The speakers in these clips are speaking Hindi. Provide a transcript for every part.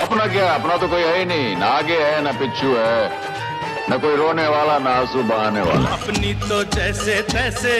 अपना क्या, अपना तो कोई है ही नहीं, ना आगे है ना पिछू है, न कोई रोने वाला ना आंसू बहाने वाला। अपनी तो जैसे तैसे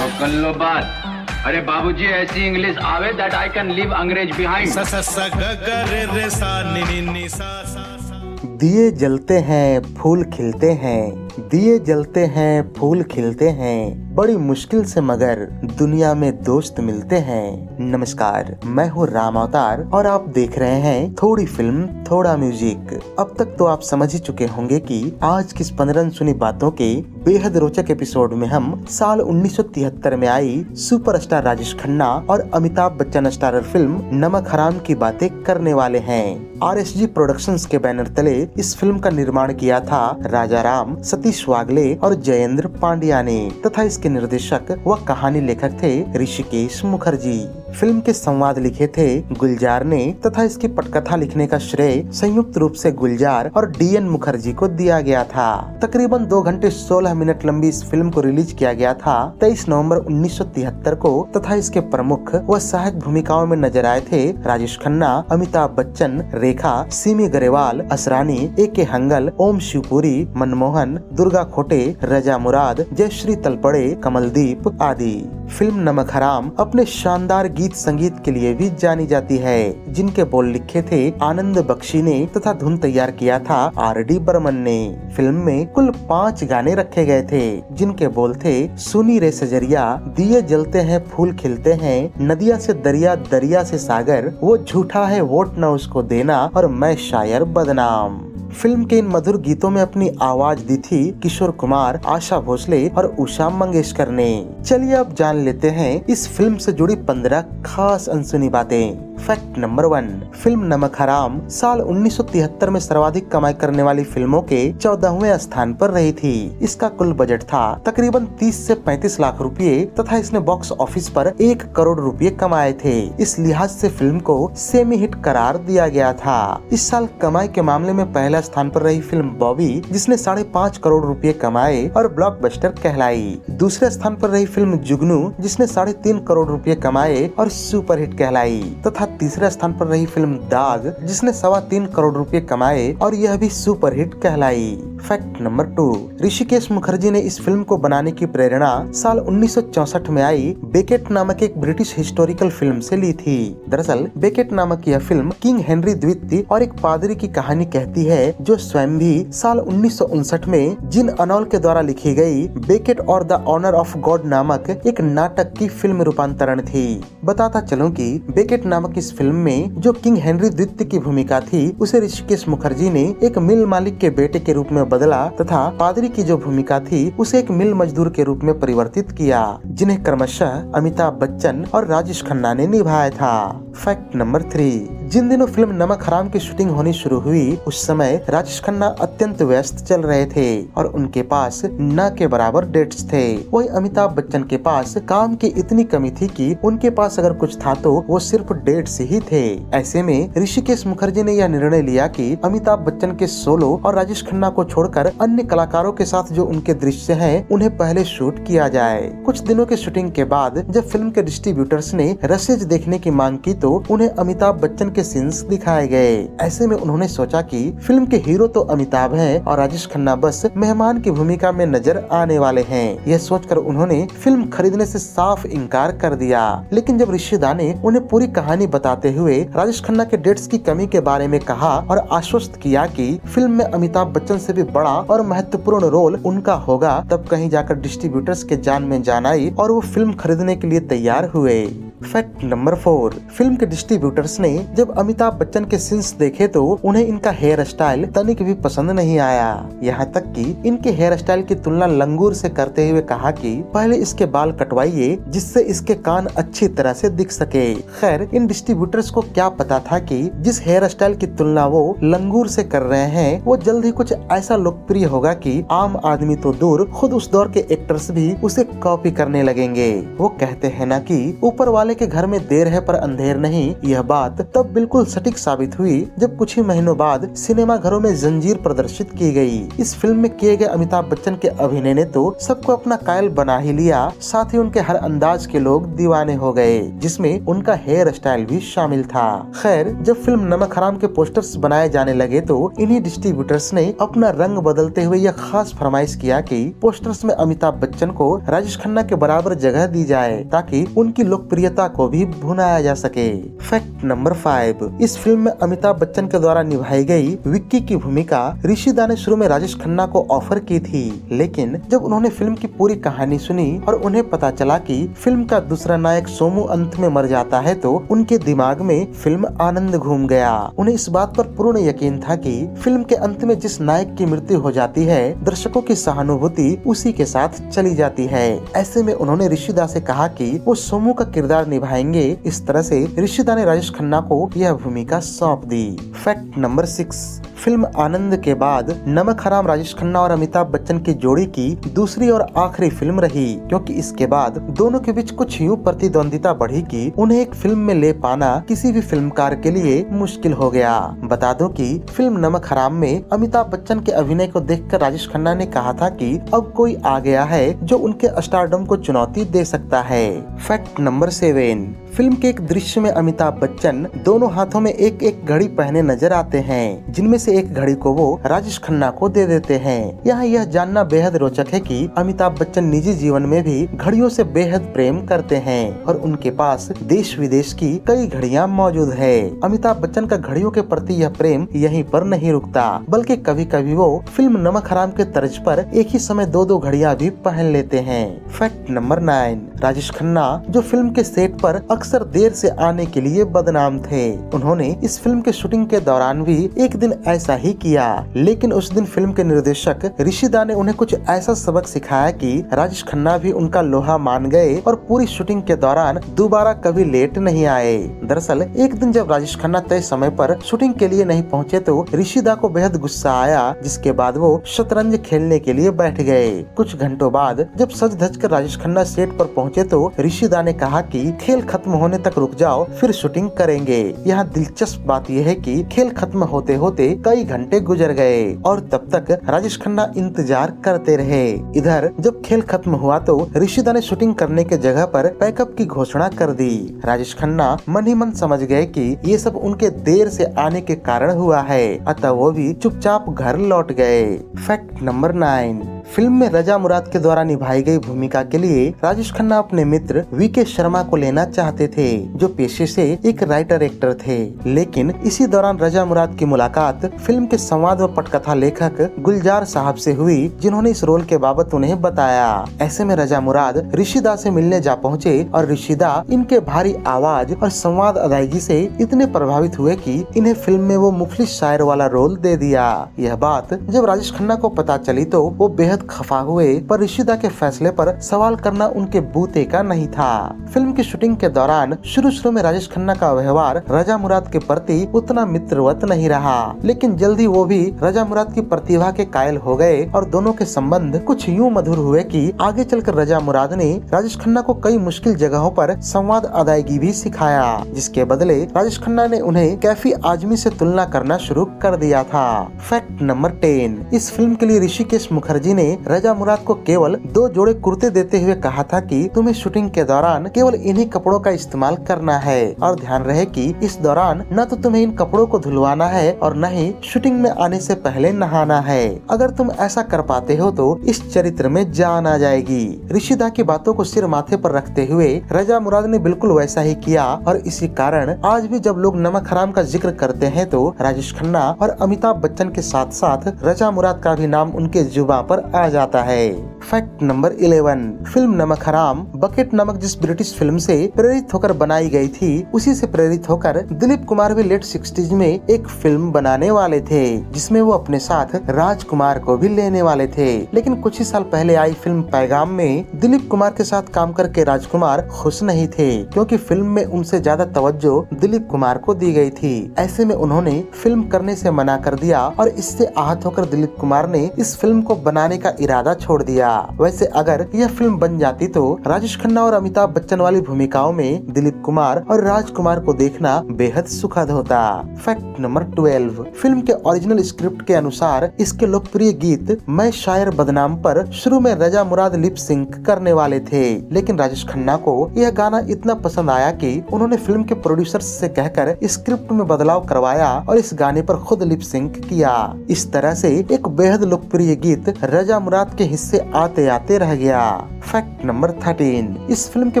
कर लो बात। अरे बाबूजी ऐसी इंग्लिश आवे दैट आई कैन लीव अंग्रेज बिहाइंड। स स स ग ग रे रे सा नि नि नि सा सा सा। दिए जलते हैं फूल खिलते हैं, दिए जलते हैं फूल खिलते हैं, बड़ी मुश्किल से मगर दुनिया में दोस्त मिलते हैं। नमस्कार, मैं हूँ राम अवतार और आप देख रहे हैं थोड़ी फिल्म थोड़ा म्यूजिक। अब तक तो आप समझ ही चुके होंगे कि आज की 15 अनसुनी बातों के बेहद रोचक एपिसोड में हम साल 1973 में आई सुपरस्टार राजेश खन्ना और अमिताभ बच्चन स्टारर फिल्म नमक हराम की बातें करने वाले हैं। RSG प्रोडक्शंस के बैनर तले इस फिल्म का निर्माण किया था राजा राम, सतीश वागले और जयेंद्र पांड्या ने तथा इसके निर्देशक व कहानी लेखक थे ऋषिकेश मुखर्जी। फिल्म के संवाद लिखे थे गुलजार ने तथा इसकी पटकथा लिखने का श्रेय संयुक्त रूप से गुलजार और DN मुखर्जी को दिया गया था। तकरीबन 2 घंटे 16 मिनट लंबी इस फिल्म को रिलीज किया गया था 23 नवंबर 1973 को तथा इसके प्रमुख व सहायक भूमिकाओं में नजर आए थे राजेश खन्ना, अमिताभ बच्चन, रेखा, सिमी गरेवाल, असरानी, AK हंगल, ओम शिवपुरी, मनमोहन, दुर्गा खोटे, रजा मुराद, जयश्री तलपड़े, कमलदीप आदि। फिल्म नमक हराम अपने शानदार गीत संगीत के लिए भी जानी जाती है, जिनके बोल लिखे थे आनंद बख्शी ने तथा धुन तैयार किया था RD बर्मन ने। फिल्म में कुल 5 गाने रखे गए थे, जिनके बोल थे सुनी रे सजरिया, दिए जलते हैं फूल खिलते हैं, नदिया से दरिया दरिया से सागर, वो झूठा है वोट न उसको देना और मैं शायर बदनाम। फिल्म के इन मधुर गीतों में अपनी आवाज दी थी किशोर कुमार, आशा भोसले और उषा मंगेशकर ने। चलिए अब जान लेते हैं इस फिल्म से जुड़ी 15 खास अनसुनी बातें। फैक्ट नंबर 1, फिल्म नमक हराम साल 1973 में सर्वाधिक कमाई करने वाली फिल्मों के 14वें स्थान पर रही थी। इसका कुल बजट था तकरीबन 30 से 35 लाख रुपए तथा इसने बॉक्स ऑफिस पर 1 करोड़ रुपए कमाए थे। इस लिहाज से फिल्म को सेमी हिट करार दिया गया था। इस साल कमाई के मामले में पहला स्थान पर रही फिल्म बॉबी, जिसने 5.5 करोड़ रुपए कमाए और ब्लॉकबस्टर कहलाई। दूसरे स्थान पर रही फिल्म जुगनू, जिसने 3.5 करोड़ रुपए कमाए और सुपरहिट कहलाई तथा तीसरे स्थान पर रही फिल्म दाग, जिसने 3.25 करोड़ रुपए कमाए और यह भी सुपरहिट कहलाई। फैक्ट नंबर 2, ऋषिकेश मुखर्जी ने इस फिल्म को बनाने की प्रेरणा साल 1964 में आई बेकेट नामक एक ब्रिटिश हिस्टोरिकल फिल्म से ली थी। दरअसल बेकेट नामक यह फिल्म किंग हेनरी द्वितीय और एक पादरी की कहानी कहती है, जो स्वयं भी साल 1959 में जिन अनौल के द्वारा लिखी गई बेकेट और द ऑनर ऑफ गॉड नामक एक नाटक की फिल्म रूपांतरण थी। बताता चलूं कि बेकेट नामक इस फिल्म में जो किंग हेनरी द्वितीय की भूमिका थी, उसे ऋषिकेश मुखर्जी ने एक मिल मालिक के बेटे के रूप में बदला तथा पादरी की जो भूमिका थी उसे एक मिल मजदूर के रूप में परिवर्तित किया, जिन्हें क्रमशः अमिताभ बच्चन और राजेश खन्ना ने निभाया था। फैक्ट नंबर 3, जिन दिनों फिल्म नमक हराम की शूटिंग होनी शुरू हुई, उस समय राजेश खन्ना अत्यंत व्यस्त चल रहे थे और उनके पास न के बराबर डेट्स थे। वही अमिताभ बच्चन के पास काम की इतनी कमी थी कि उनके पास अगर कुछ था तो वो सिर्फ डेट्स ही थे। ऐसे में ऋषिकेश मुखर्जी ने यह निर्णय लिया कि अमिताभ बच्चन के सोलो और राजेश खन्ना को छोड़कर अन्य कलाकारों के साथ जो उनके दृश्य हैं, उन्हें पहले शूट किया जाए। कुछ दिनों के शूटिंग के बाद जब फिल्म के डिस्ट्रीब्यूटर्स ने रसेज देखने की मांग की तो उन्हें अमिताभ बच्चन के सीन्स दिखाए गए। ऐसे में उन्होंने सोचा कि फिल्म के हीरो तो अमिताभ हैं और राजेश खन्ना बस मेहमान की भूमिका में नजर आने वाले हैं। यह सोचकर उन्होंने फिल्म खरीदने से साफ इनकार कर दिया। लेकिन जब ऋषिदा ने उन्हें पूरी कहानी बताते हुए राजेश खन्ना के डेट्स की कमी के बारे में कहा और आश्वस्त किया कि फिल्म में अमिताभ बच्चन से भी बड़ा और महत्वपूर्ण रोल उनका होगा, तब कहीं जाकर डिस्ट्रीब्यूटर्स के जान में जान आई और वो फिल्म खरीदने के लिए तैयार हुए। फैक्ट नंबर 4, फिल्म के डिस्ट्रीब्यूटर्स ने जब अमिताभ बच्चन के सीन्स देखे तो उन्हें इनका हेयर स्टाइल तनिक भी पसंद नहीं आया। यहाँ तक कि इनके हेयर स्टाइल की तुलना लंगूर से करते हुए कहा कि पहले इसके बाल कटवाइए जिससे इसके कान अच्छी तरह से दिख सके। खैर, इन डिस्ट्रीब्यूटर्स को क्या पता था कि जिस हेयर स्टाइल की तुलना वो लंगूर से कर रहे हैं, वो जल्द ही कुछ ऐसा लोकप्रिय होगा कि आम आदमी तो दूर, खुद उस दौर के एक्टर्स भी उसे कॉपी करने लगेंगे। वो कहते हैं ना कि ऊपर वाले के घर में देर है पर अंधेर नहीं, यह बात तब बिल्कुल सटीक साबित हुई जब कुछ ही महीनों बाद सिनेमा घरों में जंजीर प्रदर्शित की गई। इस फिल्म में किए गए अमिताभ बच्चन के अभिनय ने तो सबको अपना कायल बना ही लिया, साथ ही उनके हर अंदाज के लोग दीवाने हो गए, जिसमें उनका हेयर स्टाइल भी शामिल था। खैर, जब फिल्म नमक हराम के पोस्टर्स बनाए जाने लगे तो इन्हीं डिस्ट्रीब्यूटर्स ने अपना रंग बदलते हुए यह खास फरमाइश किया कि पोस्टर्स में अमिताभ बच्चन को राजेश खन्ना के बराबर जगह दी जाए ताकि उनकी लोकप्रियता को भी भुनाया जा सके। फैक्ट नंबर 5, इस फिल्म में अमिताभ बच्चन के द्वारा निभाई गई विक्की की भूमिका ऋषिदा ने शुरू में राजेश खन्ना को ऑफर की थी, लेकिन जब उन्होंने फिल्म की पूरी कहानी सुनी और उन्हें पता चला कि फिल्म का दूसरा नायक सोमू अंत में मर जाता है तो उनके दिमाग में फिल्म आनंद घूम गया। उन्हें इस बात पर पूर्ण यकीन था कि फिल्म के अंत में जिस नायक की मृत्यु हो जाती है, दर्शकों की सहानुभूति उसी के साथ चली जाती है। ऐसे में उन्होंने ऋषिदा से कहा कि वो सोमू का किरदार निभाएंगे। इस तरह से ऋषिदा ने राजेश खन्ना को यह भूमिका सौंप दी। फैक्ट नंबर 6, फिल्म आनंद के बाद नमक हराम राजेश खन्ना और अमिताभ बच्चन की जोड़ी की दूसरी और आखिरी फिल्म रही, क्योंकि इसके बाद दोनों के बीच कुछ यूं प्रतिद्वंदिता बढ़ी कि उन्हें एक फिल्म में ले पाना किसी भी फिल्मकार के लिए मुश्किल हो गया। बता दूं कि फिल्म नमक हराम में अमिताभ बच्चन के अभिनय को देखकर राजेश खन्ना ने कहा था कि अब कोई आ गया है जो उनके स्टारडम को चुनौती दे सकता है। फैक्ट नंबर 7, फिल्म के एक दृश्य में अमिताभ बच्चन दोनों हाथों में एक एक घड़ी पहने नजर आते हैं, जिनमें से एक घड़ी को वो राजेश खन्ना को दे देते हैं। यहाँ यह जानना बेहद रोचक है कि अमिताभ बच्चन निजी जीवन में भी घड़ियों से बेहद प्रेम करते हैं और उनके पास देश विदेश की कई घड़ियां मौजूद है। अमिताभ बच्चन का घड़ियों के प्रति यह प्रेम यहीं पर नहीं रुकता, बल्कि कभी कभी वो फिल्म नमक हराम के तर्ज पर एक ही समय दो घड़ियां भी पहन लेते हैं। फैक्ट नंबर 9, राजेश खन्ना जो फिल्म के सेट पर अक्सर देर से आने के लिए बदनाम थे, उन्होंने इस फिल्म के शूटिंग के दौरान भी एक दिन ऐसा ही किया, लेकिन उस दिन फिल्म के निर्देशक ऋषिदा ने उन्हें कुछ ऐसा सबक सिखाया कि राजेश खन्ना भी उनका लोहा मान गए और पूरी शूटिंग के दौरान दोबारा कभी लेट नहीं आए। दरअसल एक दिन जब राजेश खन्ना तय समय पर शूटिंग के लिए नहीं पहुंचे तो ऋषिदा को बेहद गुस्सा आया, जिसके बाद वो शतरंज खेलने के लिए बैठ गए। कुछ घंटों बाद जब सज धज कर राजेश खन्ना सेट पर पहुंचे तो ऋषिदा ने कहा कि खेल खत्म होने तक रुक जाओ, फिर शूटिंग करेंगे। यहाँ दिलचस्प बात यह है कि खेल खत्म होते होते कई घंटे गुजर गए और तब तक राजेश खन्ना इंतजार करते रहे। इधर जब खेल खत्म हुआ तो ऋषिदा ने शूटिंग करने के जगह पर पैकअप की घोषणा कर दी। राजेश खन्ना मन ही मन समझ गए कि ये सब उनके देर से आने के कारण हुआ है, अतः वो भी चुपचाप घर लौट गए। फैक्ट नंबर 9, फिल्म में रजा मुराद के द्वारा निभाई गई भूमिका के लिए राजेश खन्ना अपने मित्र वीके शर्मा को लेना चाहते थे, जो पेशे से एक राइटर एक्टर थे। लेकिन इसी दौरान रजा मुराद की मुलाकात फिल्म के संवाद व पटकथा लेखक गुलजार साहब से हुई, जिन्होंने इस रोल के बाबत उन्हें बताया। ऐसे में रजा मुराद ऋषिदा से मिलने जा पहुँचे और ऋषिदा इनके भारी आवाज और संवाद अदायगी से इतने प्रभावित हुए कि इन्हें फिल्म में वो मुफलिस शायर वाला रोल दे दिया। यह बात जब राजेश खन्ना को पता चली तो वो बेहद खफा हुए, पर ऋषिदा के फैसले पर सवाल करना उनके बूते का नहीं था। फिल्म की शूटिंग के दौरान शुरू में राजेश खन्ना का व्यवहार रजा मुराद के प्रति उतना मित्रवत नहीं रहा, लेकिन जल्दी वो भी रजा मुराद की प्रतिभा के कायल हो गए और दोनों के संबंध कुछ यूं मधुर हुए कि आगे चलकर रजा मुराद ने राजेश खन्ना को कई मुश्किल जगहों पर संवाद अदायगी भी सिखाया, जिसके बदले राजेश खन्ना ने उन्हें कैफी आजमी से तुलना करना शुरू कर दिया था। फैक्ट नंबर 10, इस फिल्म के लिए ऋषिकेश मुखर्जी ने रजा मुराद को केवल 2 जोड़े कुर्ते देते हुए कहा था कि तुम्हें शूटिंग के दौरान केवल इन्हीं कपड़ों का इस्तेमाल करना है और ध्यान रहे कि इस दौरान न तो तुम्हें इन कपड़ों को धुलवाना है और न ही शूटिंग में आने से पहले नहाना है। अगर तुम ऐसा कर पाते हो तो इस चरित्र में जान आ जाएगी। ऋषिदा की बातों को सिर माथे पर रखते हुए रजा मुराद ने बिल्कुल वैसा ही किया और इसी कारण आज भी जब लोग नमक हराम का जिक्र करते हैं तो राजेश खन्ना और अमिताभ बच्चन के साथ साथ रजा मुराद का भी नाम उनके जुबान पर आ जाता है। फैक्ट नंबर 11, फिल्म नमक हराम बकेट नामक जिस ब्रिटिश फिल्म से प्रेरित होकर बनाई गई थी, उसी से प्रेरित होकर दिलीप कुमार भी लेट 60s में एक फिल्म बनाने वाले थे, जिसमें वो अपने साथ राजकुमार को भी लेने वाले थे। लेकिन कुछ ही साल पहले आई फिल्म पैगाम में दिलीप कुमार के साथ काम करके राजकुमार खुश नहीं थे, क्योंकि फिल्म में उनसे ज्यादा तवज्जो दिलीप कुमार को दी गई थी। ऐसे में उन्होंने फिल्म करने से मना कर दिया और इससे आहत होकर दिलीप कुमार ने इस फिल्म को बनाने का इरादा छोड़ दिया। वैसे अगर यह फिल्म बन जाती तो राजेश खन्ना और अमिताभ बच्चन वाली भूमिकाओं में दिलीप कुमार और राजकुमार को देखना बेहद सुखद होता। फैक्ट नंबर 12, फिल्म के ओरिजिनल स्क्रिप्ट के अनुसार इसके लोकप्रिय गीत मैं शायर बदनाम पर शुरू में रजा मुराद लिप सिंक करने वाले थे, लेकिन राजेश खन्ना को यह गाना इतना पसंद आया कि उन्होंने फिल्म के प्रोड्यूसर्स से कहकर स्क्रिप्ट में बदलाव करवाया और इस गाने पर खुद लिप सिंक किया। इस तरह से एक बेहद लोकप्रिय गीत रजा मुराद के हिस्से आते आते रह गया। फैक्ट नंबर 13, इस फिल्म के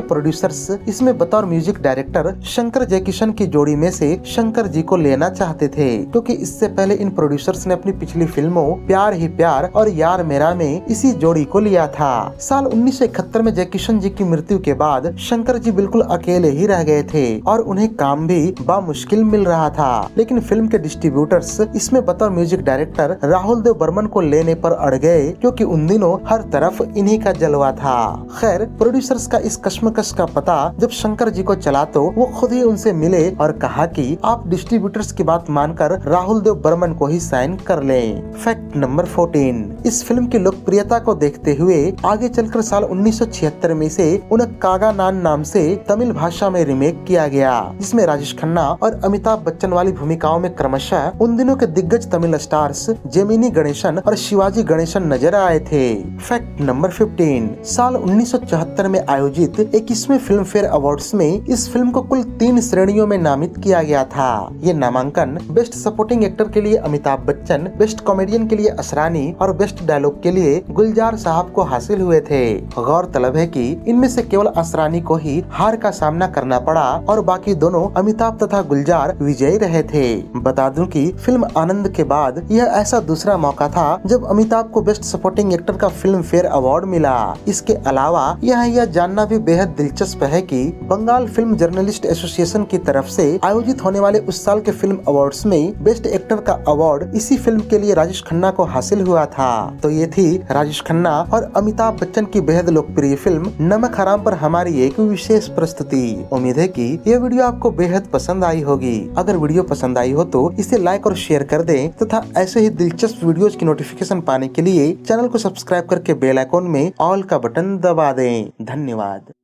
प्रोड्यूसर्स इसमें बतौर म्यूजिक डायरेक्टर शंकर जयकिशन की जोड़ी में से शंकर जी को लेना चाहते थे, क्योंकि इससे पहले इन प्रोड्यूसर्स ने अपनी पिछली फिल्मों प्यार ही प्यार और यार मेरा में इसी जोड़ी को लिया था। साल 1971 में जयकिशन जी की मृत्यु के बाद शंकर जी बिल्कुल अकेले ही रह गए थे और उन्हें काम भी बामुश्किल मिल रहा था, लेकिन फिल्म के डिस्ट्रीब्यूटर्स इसमें बतौर म्यूजिक डायरेक्टर राहुल देव बर्मन को लेने पर अड़ गए, क्योंकि उन दिनों हर तरफ इन्हीं का जलवा था। खैर, प्रोड्यूसर्स का इस कश्मकश का पता जब शंकर जी को चला तो वो खुद ही उनसे मिले और कहा कि आप डिस्ट्रीब्यूटर्स की बात मानकर राहुल देव बर्मन को ही साइन कर लें। फैक्ट नंबर 14, इस फिल्म की लोकप्रियता को देखते हुए आगे चलकर साल 1976 में से उन्हें कागा नान नाम से तमिल भाषा में रीमेक किया गया, जिसमें राजेश खन्ना और अमिताभ बच्चन वाली भूमिकाओं में क्रमशः उन दिनों के दिग्गज तमिल स्टार्स जेमिनी गणेशन और शिवाजी गणेशन नजर आए थे। फैक्ट नंबर 15, साल 1974 में आयोजित 21वें फिल्म फेयर अवार्ड्स में इस फिल्म को कुल 3 श्रेणियों में नामित किया गया था। ये नामांकन बेस्ट सपोर्टिंग एक्टर के लिए अमिताभ बच्चन, बेस्ट कॉमेडियन के लिए असरानी और बेस्ट डायलॉग के लिए गुलजार साहब को हासिल हुए थे। गौरतलब है कि इनमें से केवल असरानी को ही हार का सामना करना पड़ा और बाकी दोनों अमिताभ तथा गुलजार विजयी रहे थे। बता दूं कि फिल्म आनंद के बाद यह ऐसा दूसरा मौका था जब अमिताभ को बेस्ट सपोर्टिंग एक्टर का फिल्म फेयर अवार्ड मिला। इसके अलावा यह जानना भी बेहद दिलचस्प है कि बंगाल फिल्म जर्नलिस्ट एसोसिएशन की तरफ से आयोजित होने वाले उस साल के फिल्म अवार्ड्स में बेस्ट एक्टर का अवार्ड इसी फिल्म के लिए राजेश खन्ना को हासिल हुआ था। तो ये थी राजेश खन्ना और अमिताभ बच्चन की बेहद लोकप्रिय फिल्म नमक हराम पर हमारी एक विशेष प्रस्तुति। उम्मीद है कि यह वीडियो आपको बेहद पसंद आई होगी। अगर वीडियो पसंद आई हो तो इसे लाइक और शेयर कर दें तथा ऐसे ही दिलचस्प वीडियोस की नोटिफिकेशन पाने के लिए चैनल को सब्सक्राइब करके बेल आइकॉन में ऑल का बटन दबा दें। धन्यवाद।